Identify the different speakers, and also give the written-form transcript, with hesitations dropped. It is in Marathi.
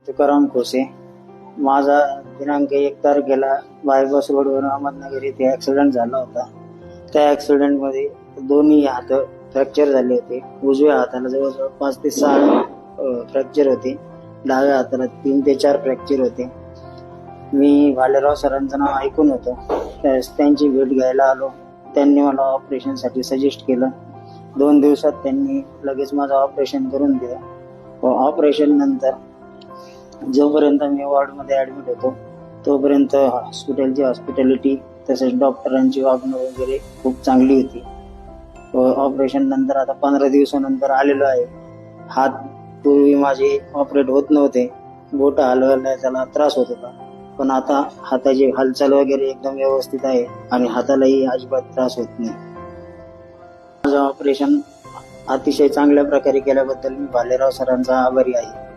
Speaker 1: तुकाराम खोसे. माझा दिनांक 1 तारखेला बायपास रोडवर अहमदनगर येथे ऍक्सिडेंट झाला होता. त्या ऍक्सिडेंट मध्ये दोन्ही हात फ्रॅक्चर झाले होते. उजव्या हाताला जवळजवळ 5 ते 6 फ्रॅक्चर होते. डाव्या हाताला 3 ते 4 फ्रॅक्चर होते. मी भालेराव सरांचं नाव ऐकून होतो. त्यांची भेट घ्यायला आलो. त्यांनी मला ऑपरेशन साठी सजेस्ट केलं. 2 दिवसात त्यांनी लगेच माझं ऑपरेशन करून दिलं. ऑपरेशन नंतर जोपर्यंत मी वॉर्डमध्ये ऍडमिट होतो तोपर्यंत हॉस्पिटलची हॉस्पिटॅलिटी तसेच डॉक्टरांची वागणूक वगैरे खूप चांगली होती. ऑपरेशन नंतर आता 15 दिवसानंतर आलेलो आहे. हात पूर्वी माझे ऑपरेट होत नव्हते. बोट हलवायला त्याला त्रास होत होता, पण आता हाताची हालचाल वगैरे एकदम व्यवस्थित आहे आणि हातालाही अजिबात त्रास होत नाही. माझं ऑपरेशन अतिशय चांगल्या प्रकारे केल्याबद्दल मी भालेराव सरांचा आभारी आहे.